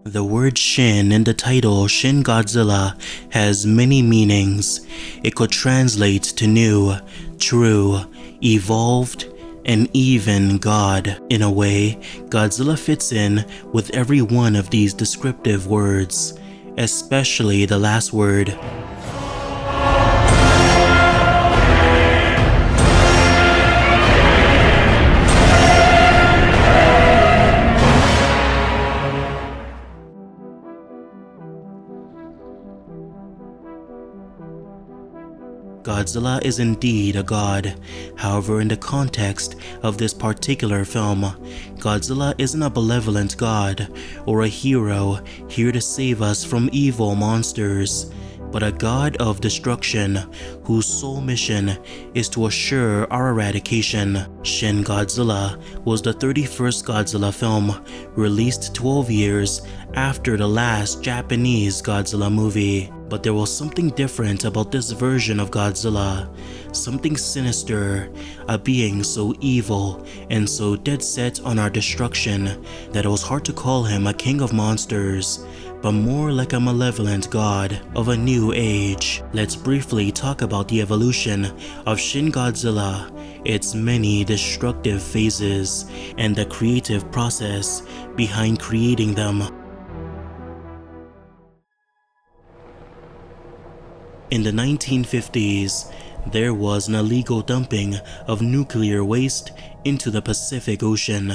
The word Shin in the title Shin Godzilla has many meanings. It could translate to new, true, evolved, and even God. In a way, Godzilla fits in with every one of these descriptive words, especially the last word. Godzilla is indeed a god. However, in the context of this particular film, Godzilla isn't a benevolent god or a hero here to save us from evil monsters, but a god of destruction whose sole mission is to assure our eradication. Shin Godzilla was the 31st Godzilla film, released 12 years after the last Japanese Godzilla movie. But there was something different about this version of Godzilla, something sinister, a being so evil and so dead set on our destruction that it was hard to call him a king of monsters, but more like a malevolent god of a new age. Let's briefly talk about the evolution of Shin Godzilla, its many destructive phases, and the creative process behind creating them. In the 1950s, there was an illegal dumping of nuclear waste into the Pacific Ocean.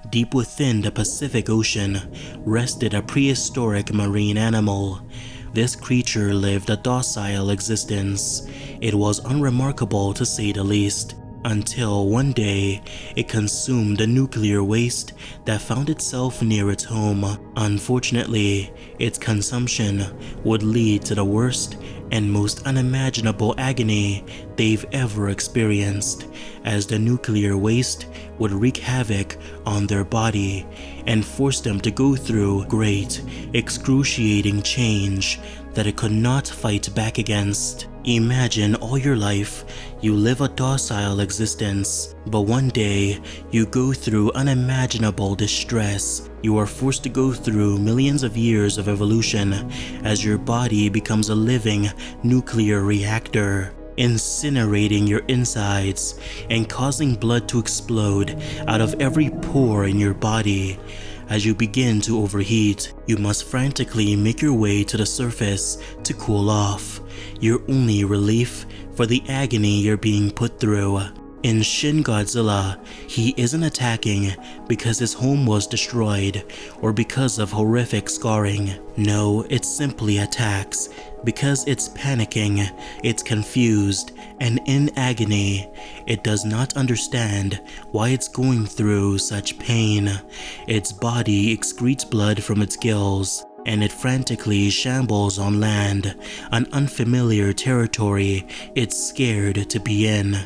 Deep within the Pacific Ocean rested a prehistoric marine animal. This creature lived a docile existence. It was unremarkable to say the least, until one day it consumed the nuclear waste that found itself near its home. Unfortunately, its consumption would lead to the worst and most unimaginable agony they've ever experienced, as the nuclear waste would wreak havoc on their body and force them to go through great, excruciating change that it could not fight back against. Imagine all your life you live a docile existence, but one day you go through unimaginable distress. You are forced to go through millions of years of evolution as your body becomes a living nuclear reactor, incinerating your insides and causing blood to explode out of every pore in your body. As you begin to overheat, you must frantically make your way to the surface to cool off, your only relief for the agony you're being put through. In Shin Godzilla, he isn't attacking because his home was destroyed or because of horrific scarring. No, it simply attacks because it's panicking, it's confused, and in agony. It does not understand why it's going through such pain. Its body excretes blood from its gills, and it frantically shambles on land, an unfamiliar territory it's scared to be in.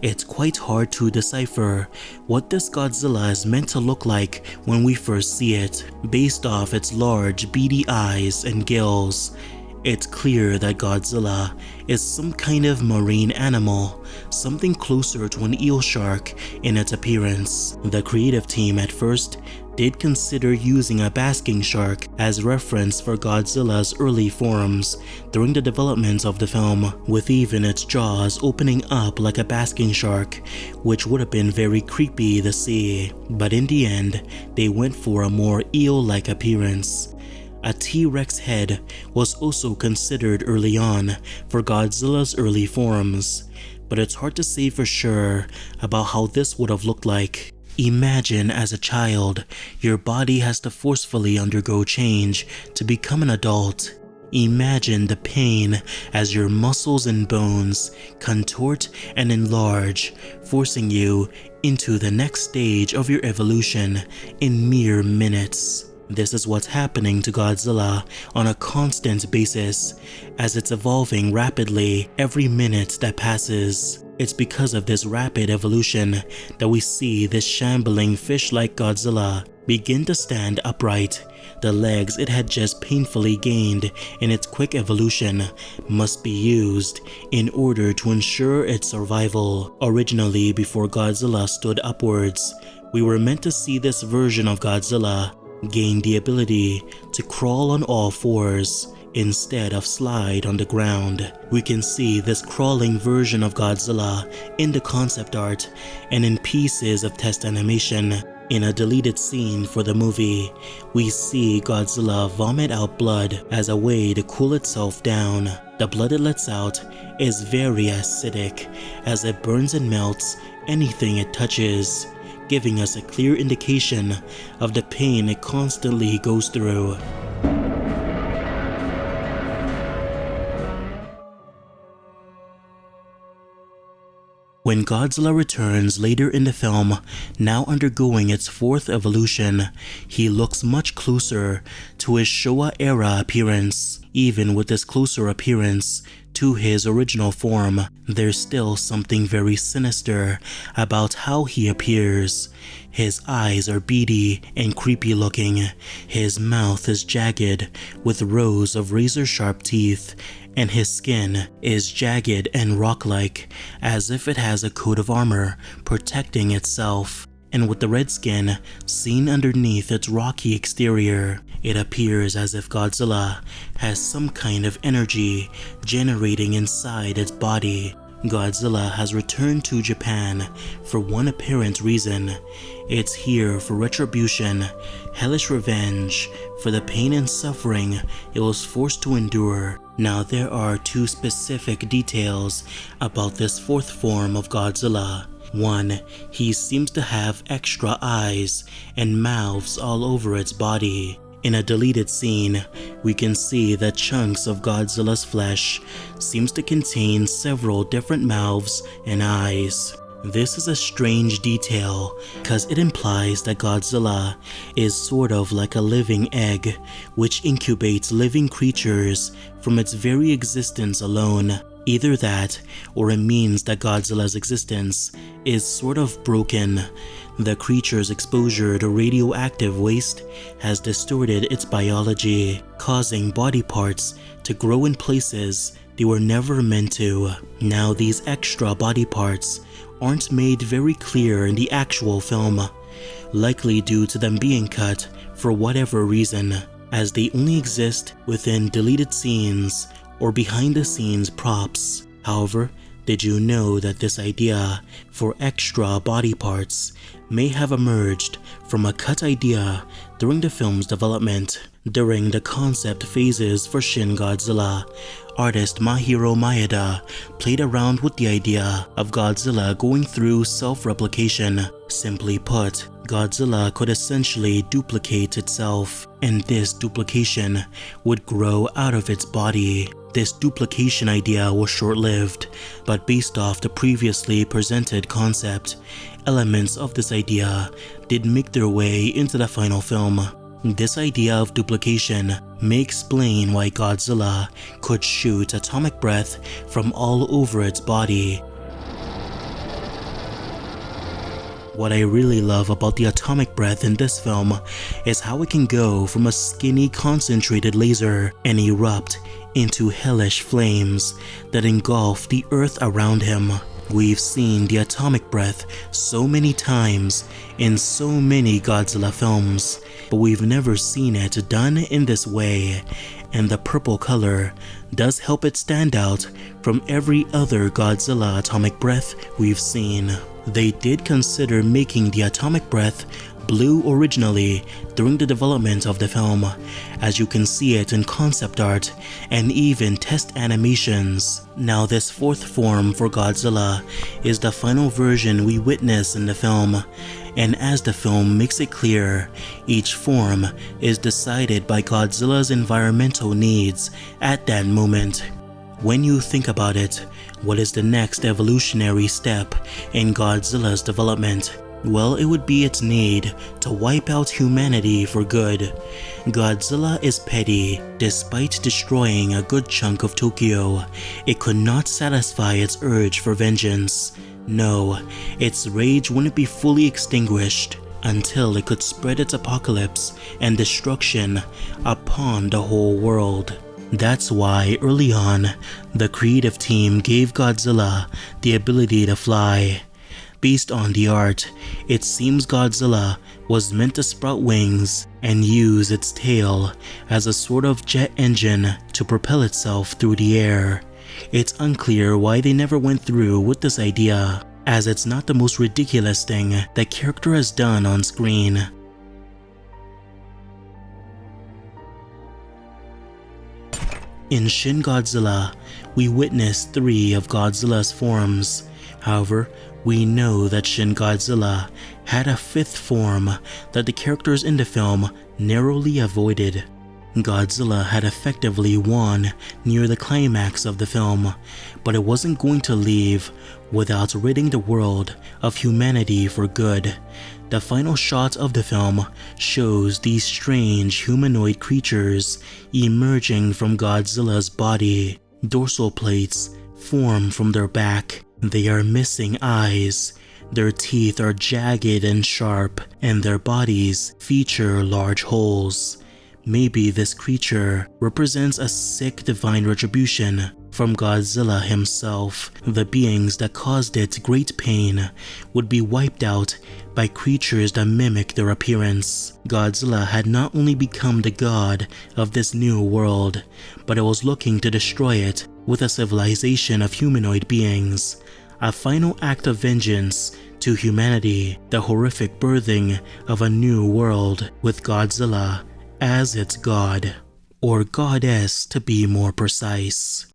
It's quite hard to decipher what this Godzilla is meant to look like when we first see it, based off its large beady eyes and gills. It's clear that Godzilla is some kind of marine animal, something closer to an eel shark in its appearance. The creative team at first did consider using a basking shark as reference for Godzilla's early forms during the development of the film, with even its jaws opening up like a basking shark, which would have been very creepy to see. But in the end, they went for a more eel-like appearance. A T-Rex head was also considered early on for Godzilla's early forms, but it's hard to say for sure about how this would have looked like. Imagine as a child, your body has to forcefully undergo change to become an adult. Imagine the pain as your muscles and bones contort and enlarge, forcing you into the next stage of your evolution in mere minutes. This is what's happening to Godzilla on a constant basis, as it's evolving rapidly every minute that passes. It's because of this rapid evolution that we see this shambling fish-like Godzilla begin to stand upright. The legs it had just painfully gained in its quick evolution must be used in order to ensure its survival. Originally, before Godzilla stood upwards, we were meant to see this version of Godzilla gained the ability to crawl on all fours instead of slide on the ground. We can see this crawling version of Godzilla in the concept art and in pieces of test animation. In a deleted scene for the movie, we see Godzilla vomit out blood as a way to cool itself down. The blood it lets out is very acidic as it burns and melts anything it touches, giving us a clear indication of the pain it constantly goes through. When Godzilla returns later in the film, now undergoing its fourth evolution, he looks much closer to his Showa era appearance. Even with this closer appearance to his original form, there's still something very sinister about how he appears. His eyes are beady and creepy looking, his mouth is jagged with rows of razor-sharp teeth, and his skin is jagged and rock-like, as if it has a coat of armor protecting itself. And with the red skin seen underneath its rocky exterior, it appears as if Godzilla has some kind of energy generating inside its body. Godzilla has returned to Japan for one apparent reason. It's here for retribution, hellish revenge for the pain and suffering it was forced to endure. Now there are two specific details about this fourth form of Godzilla. One, he seems to have extra eyes and mouths all over its body. In a deleted scene, we can see that chunks of Godzilla's flesh seems to contain several different mouths and eyes. This is a strange detail because it implies that Godzilla is sort of like a living egg which incubates living creatures from its very existence alone. Either that, or it means that Godzilla's existence is sort of broken. The creature's exposure to radioactive waste has distorted its biology, causing body parts to grow in places they were never meant to. Now these extra body parts aren't made very clear in the actual film, likely due to them being cut for whatever reason, as they only exist within deleted scenes or behind the scenes props. However, did you know that this idea for extra body parts may have emerged from a cut idea during the film's development? During the concept phases for Shin Godzilla, artist Mahiro Maeda played around with the idea of Godzilla going through self-replication. Simply put, Godzilla could essentially duplicate itself, and this duplication would grow out of its body. This duplication idea was short-lived, but based off the previously presented concept, elements of this idea did make their way into the final film. This idea of duplication may explain why Godzilla could shoot atomic breath from all over its body. What I really love about the atomic breath in this film is how it can go from a skinny concentrated laser and erupt into hellish flames that engulf the earth around him. We've seen the atomic breath so many times in so many Godzilla films, but we've never seen it done in this way, and the purple color does help it stand out from every other Godzilla atomic breath we've seen. They did consider making the atomic breath blue originally during the development of the film, as you can see it in concept art and even test animations. Now this fourth form for Godzilla is the final version we witness in the film, and as the film makes it clear, each form is decided by Godzilla's environmental needs at that moment. When you think about it, what is the next evolutionary step in Godzilla's development? Well, it would be its need to wipe out humanity for good. Godzilla is petty. Despite destroying a good chunk of Tokyo, it could not satisfy its urge for vengeance. No, its rage wouldn't be fully extinguished until it could spread its apocalypse and destruction upon the whole world. That's why early on, the creative team gave Godzilla the ability to fly. Based on the art, it seems Godzilla was meant to sprout wings and use its tail as a sort of jet engine to propel itself through the air. It's unclear why they never went through with this idea, as it's not the most ridiculous thing the character has done on screen. In Shin Godzilla, we witness 3 of Godzilla's forms. However, we know that Shin Godzilla had a 5th form that the characters in the film narrowly avoided. Godzilla had effectively won near the climax of the film, but it wasn't going to leave without ridding the world of humanity for good. The final shot of the film shows these strange humanoid creatures emerging from Godzilla's body. Dorsal plates form from their back. They are missing eyes. Their teeth are jagged and sharp, and their bodies feature large holes. Maybe this creature represents a sick divine retribution from Godzilla himself. The beings that caused it great pain would be wiped out by creatures that mimic their appearance. Godzilla had not only become the god of this new world, but it was looking to destroy it with a civilization of humanoid beings. A final act of vengeance to humanity, the horrific birthing of a new world with Godzilla as its god, or goddess to be more precise.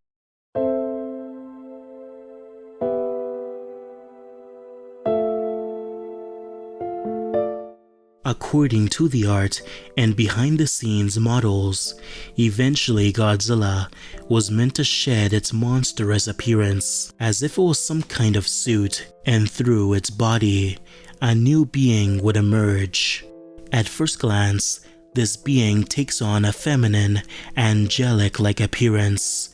According to the art and behind-the-scenes models, eventually Godzilla was meant to shed its monstrous appearance as if it was some kind of suit, and through its body, a new being would emerge. At first glance, this being takes on a feminine, angelic-like appearance.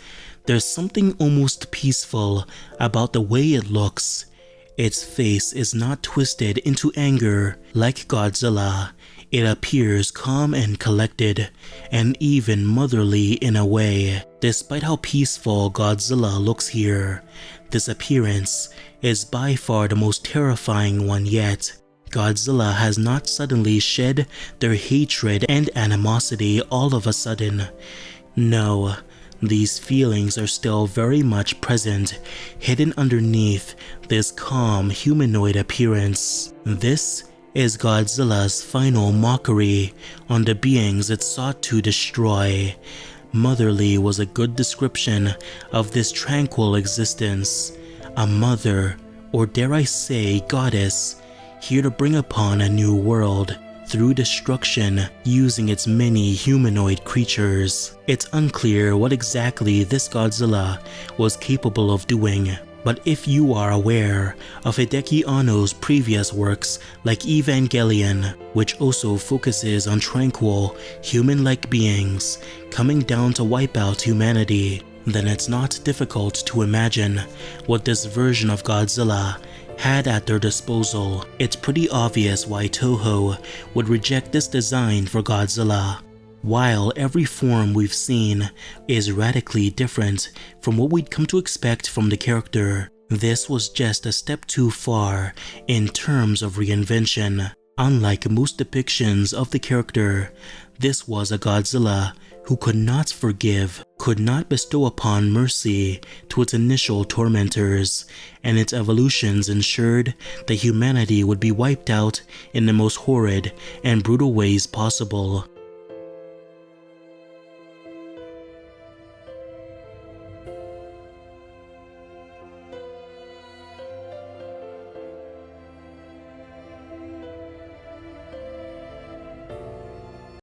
There's something almost peaceful about the way it looks. Its face is not twisted into anger like Godzilla. It appears calm and collected, and even motherly in a way. Despite how peaceful Godzilla looks here, this appearance is by far the most terrifying one yet. Godzilla has not suddenly shed their hatred and animosity all of a sudden. No, these feelings are still very much present, hidden underneath this calm humanoid appearance. This is Godzilla's final mockery on the beings it sought to destroy. Motherly was a good description of this tranquil existence. A mother, or dare I say goddess, here to bring upon a new world through destruction using its many humanoid creatures. It's unclear what exactly this Godzilla was capable of doing, but if you are aware of Hideki Anno's previous works like Evangelion, which also focuses on tranquil, human-like beings coming down to wipe out humanity, then it's not difficult to imagine what this version of Godzilla had at their disposal. It's pretty obvious why Toho would reject this design for Godzilla. While every form we've seen is radically different from what we'd come to expect from the character, this was just a step too far in terms of reinvention. Unlike most depictions of the character, this was a Godzilla who could not forgive, could not bestow upon mercy to its initial tormentors, and its evolutions ensured that humanity would be wiped out in the most horrid and brutal ways possible.